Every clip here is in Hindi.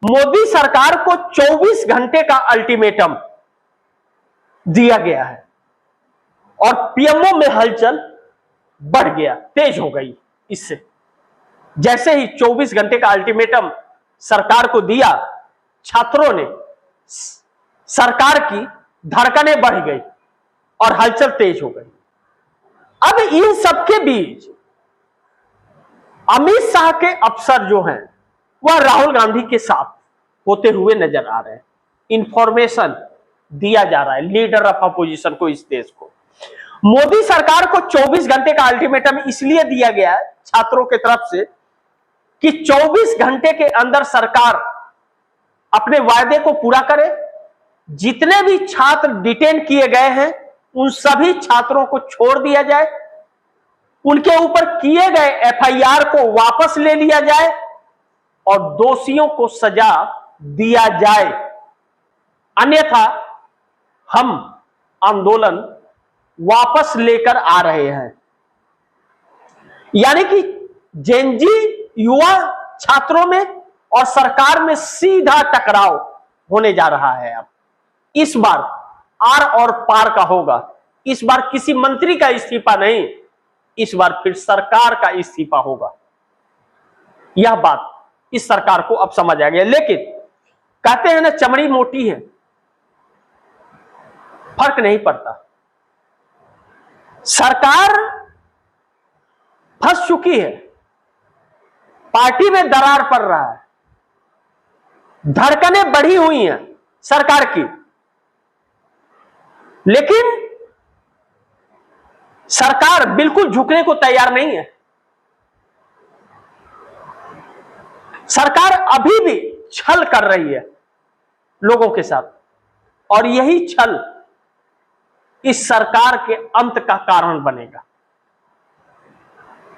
मोदी सरकार को 24 घंटे का अल्टीमेटम दिया गया है और पीएमओ में हलचल बढ़ गया, तेज हो गई। इससे जैसे ही 24 घंटे का अल्टीमेटम सरकार को दिया, छात्रों ने, सरकार की धड़कनें बढ़ गई और हलचल तेज हो गई। अब इन सबके बीच अमित शाह के अफसर जो हैं वह राहुल गांधी के साथ होते हुए नजर आ रहे हैं। इंफॉर्मेशन दिया जा रहा है लीडर ऑफ अपोजिशन को, इस देश को। मोदी सरकार को 24 घंटे का अल्टीमेटम इसलिए दिया गया है छात्रों की तरफ से कि 24 घंटे के अंदर सरकार अपने वायदे को पूरा करे। जितने भी छात्र डिटेन किए गए हैं उन सभी छात्रों को छोड़ दिया जाए, उनके ऊपर किए गए एफआईआर को वापस ले लिया जाए और दोषियों को सजा दिया जाए, अन्यथा हम आंदोलन वापस लेकर आ रहे हैं। यानी कि जेनजी युवा छात्रों में और सरकार में सीधा टकराव होने जा रहा है। अब इस बार आर और पार का होगा। इस बार किसी मंत्री का इस्तीफा नहीं, इस बार फिर सरकार का इस्तीफा होगा। यह बात इस सरकार को अब समझ आ गया। लेकिन कहते हैं ना, चमड़ी मोटी है, फर्क नहीं पड़ता। सरकार फंस चुकी है, पार्टी में दरार पड़ रहा है, धड़कनें बढ़ी हुई हैं सरकार की, लेकिन सरकार बिल्कुल झुकने को तैयार नहीं है। सरकार अभी भी छल कर रही है लोगों के साथ और यही छल इस सरकार के अंत का कारण बनेगा।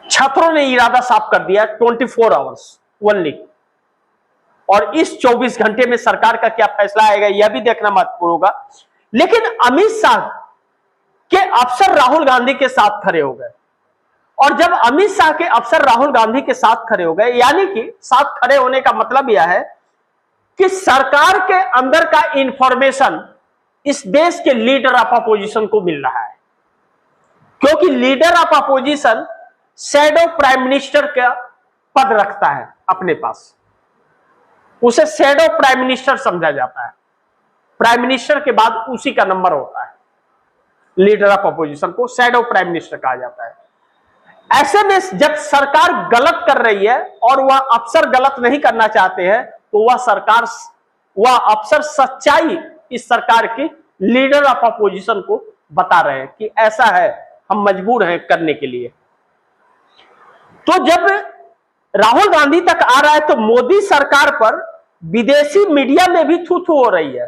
छात्रों ने इरादा साफ कर दिया 24 आवर्स ओनली, और इस 24 घंटे में सरकार का क्या फैसला आएगा यह भी देखना महत्वपूर्ण होगा। लेकिन अमित शाह के अफसर राहुल गांधी के साथ खड़े हो गए, और जब अमित शाह के अफसर राहुल गांधी के साथ खड़े हो गए, यानी कि साथ खड़े होने का मतलब यह है कि सरकार के अंदर का इंफॉर्मेशन इस देश के लीडर ऑफ अपोजिशन को मिल रहा है, क्योंकि leader of opposition shadow prime minister का पद रखता है अपने पास, उसे शैडो प्राइम मिनिस्टर समझा जाता है। प्राइम मिनिस्टर के बाद उसी का नंबर होता है। लीडर ऑफ अपोजिशन को शैडो प्राइम मिनिस्टर कहा जाता है। ऐसे में जब सरकार गलत कर रही है और वह अफसर गलत नहीं करना चाहते हैं, तो वह अफसर सच्चाई इस सरकार की लीडर ऑफ अपोजिशन को बता रहे हैं कि ऐसा है, हम मजबूर हैं करने के लिए। तो जब राहुल गांधी तक आ रहा है तो मोदी सरकार पर विदेशी मीडिया में भी थू थू हो रही है।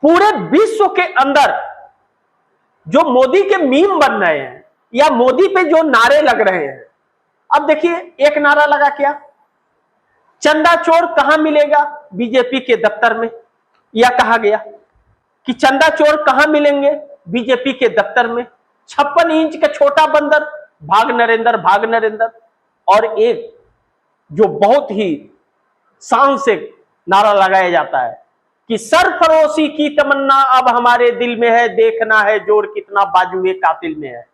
पूरे विश्व के अंदर जो मोदी के मीम बन रहे हैं या मोदी पे जो नारे लग रहे हैं, अब देखिए एक नारा लगा क्या, चंदा चोर कहां मिलेगा, बीजेपी के दफ्तर में। यह कहा गया कि चंदा चोर कहां मिलेंगे, बीजेपी के दफ्तर में। 56 इंच का छोटा बंदर, भाग नरेंद्र भाग नरेंद्र। और एक जो बहुत ही शान से नारा लगाया जाता है कि सरफरोशी की तमन्ना अब हमारे दिल में है, देखना है जोर कितना बाजुए कातिल में है।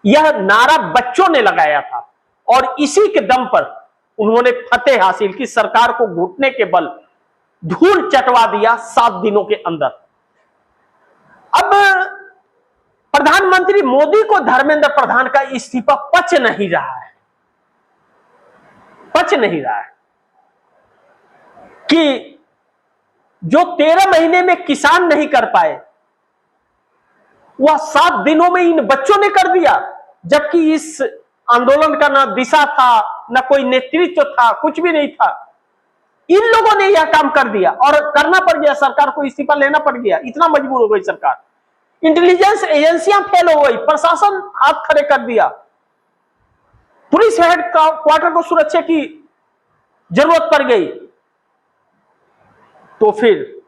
यह नारा बच्चों ने लगाया था और इसी के दम पर उन्होंने फतेह हासिल की, सरकार को घुटने के बल धूल चटवा दिया 7 दिनों के अंदर। अब प्रधानमंत्री मोदी को धर्मेंद्र प्रधान का इस्तीफा पच नहीं रहा है, पच नहीं रहा है कि जो 13 महीने में किसान नहीं कर पाए वह 7 दिनों में इन बच्चों ने कर दिया, जबकि इस आंदोलन का ना दिशा था, ना कोई नेतृत्व था, कुछ भी नहीं था। इन लोगों ने यह काम कर दिया और करना पड़ गया, सरकार को इस्तीफा लेना पड़ गया। इतना मजबूर हो गई सरकार, इंटेलिजेंस एजेंसियां फेल हो गई, प्रशासन हाथ खड़े कर दिया, पुलिस हेड क्वार्टर को सुरक्षा की जरूरत पड़ गई। तो फिर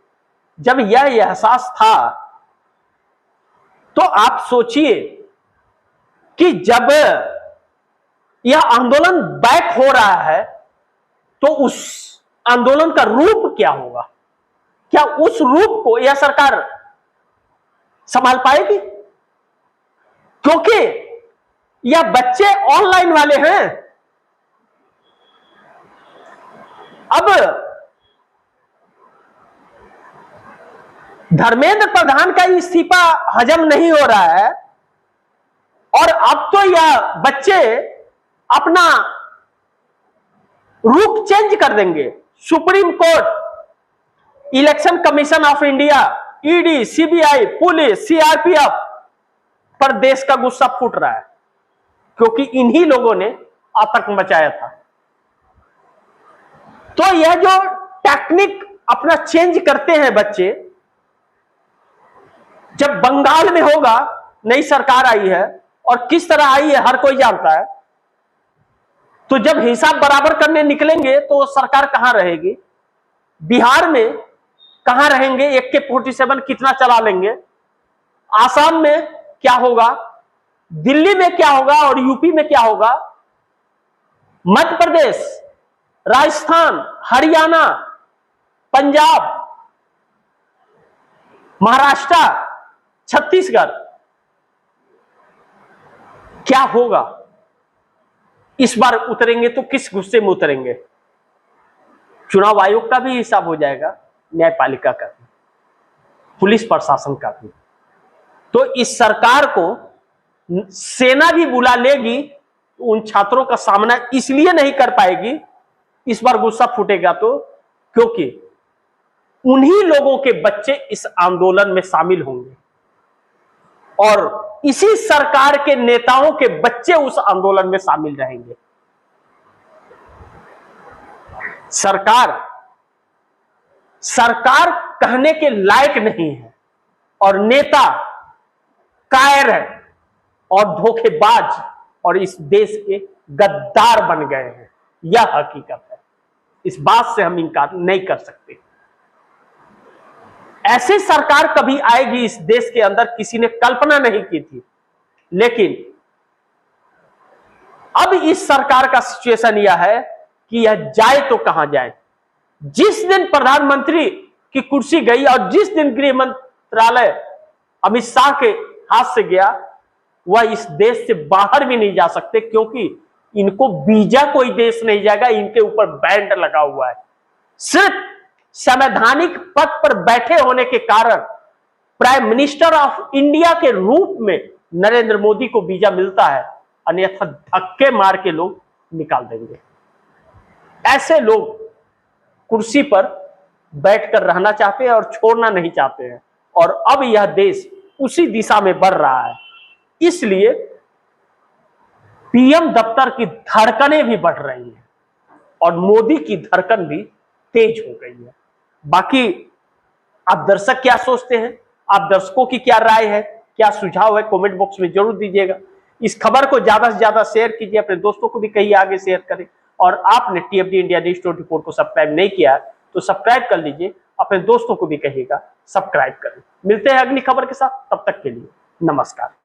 जब यह एहसास था तो आप सोचिए कि जब यह आंदोलन बैक हो रहा है तो उस आंदोलन का रूप क्या होगा, क्या उस रूप को यह सरकार संभाल पाएगी? क्योंकि यह बच्चे ऑनलाइन वाले हैं। अब धर्मेंद्र प्रधान का इस्तीफा हजम नहीं हो रहा है और अब तो यह बच्चे अपना रुख चेंज कर देंगे। Supreme court, election commission of India, ED, CBI, police, CRPF पर देश का गुस्सा फूट रहा है, क्योंकि इन्हीं लोगों ने आतंक मचाया था। तो यह जो टेक्निक अपना चेंज करते हैं बच्चे, जब बंगाल में होगा, नई सरकार आई है और किस तरह आई है हर कोई जानता है, तो जब हिसाब बराबर करने निकलेंगे तो सरकार कहां रहेगी? बिहार में कहां रहेंगे? AK-47 कितना चला लेंगे? आसाम में क्या होगा? दिल्ली में क्या होगा और यूपी में क्या होगा? मध्य प्रदेश, राजस्थान, हरियाणा, पंजाब, महाराष्ट्र, छत्तीसगढ़, क्या होगा? इस बार उतरेंगे तो किस गुस्से में उतरेंगे? चुनाव आयोग का भी हिसाब हो जाएगा, न्यायपालिका का भी, पुलिस प्रशासन का भी। तो इस सरकार को सेना भी बुला लेगी, उन छात्रों का सामना इसलिए नहीं कर पाएगी, इस बार गुस्सा फूटेगा तो, क्योंकि उन्हीं लोगों के बच्चे इस आंदोलन में शामिल होंगे और इसी सरकार के नेताओं के बच्चे उस आंदोलन में शामिल रहेंगे। सरकार कहने के लायक नहीं है और नेता कायर है और धोखेबाज और इस देश के गद्दार बन गए हैं। यह हकीकत है, इस बात से हम इनकार नहीं कर सकते। ऐसी सरकार कभी आएगी इस देश के अंदर, किसी ने कल्पना नहीं की थी। लेकिन अब इस सरकार का सिचुएशन यह है कि यह जाए तो कहां जाए। जिस दिन प्रधानमंत्री की कुर्सी गई और जिस दिन गृह मंत्रालय अमित शाह के हाथ से गया, वह इस देश से बाहर भी नहीं जा सकते, क्योंकि इनको वीजा कोई देश नहीं जाएगा, इनके ऊपर बैंड लगा हुआ है। सिर्फ संवैधानिक पद पर बैठे होने के कारण प्राइम मिनिस्टर ऑफ इंडिया के रूप में नरेंद्र मोदी को वीजा मिलता है, अन्यथा धक्के मार के लोग निकाल देंगे। ऐसे लोग कुर्सी पर बैठकर रहना चाहते हैं और छोड़ना नहीं चाहते हैं, और अब यह देश उसी दिशा में बढ़ रहा है। इसलिए पीएम दफ्तर की धड़कनें भी बढ़ रही हैं और मोदी की धड़कन भी तेज हो गई है। बाकी आप दर्शक क्या सोचते हैं? आप दर्शकों की क्या राय है, क्या सुझाव है, कमेंट बॉक्स में जरूर दीजिएगा। इस खबर को ज्यादा से ज्यादा शेयर कीजिए, अपने दोस्तों को भी कहिए आगे शेयर करें। और आपने TFD इंडिया न्यूज 24 को सब्सक्राइब नहीं किया तो सब्सक्राइब कर लीजिए, अपने दोस्तों को भी कहिएगा सब्सक्राइब करें। मिलते हैं अगली खबर के साथ, तब तक के लिए नमस्कार।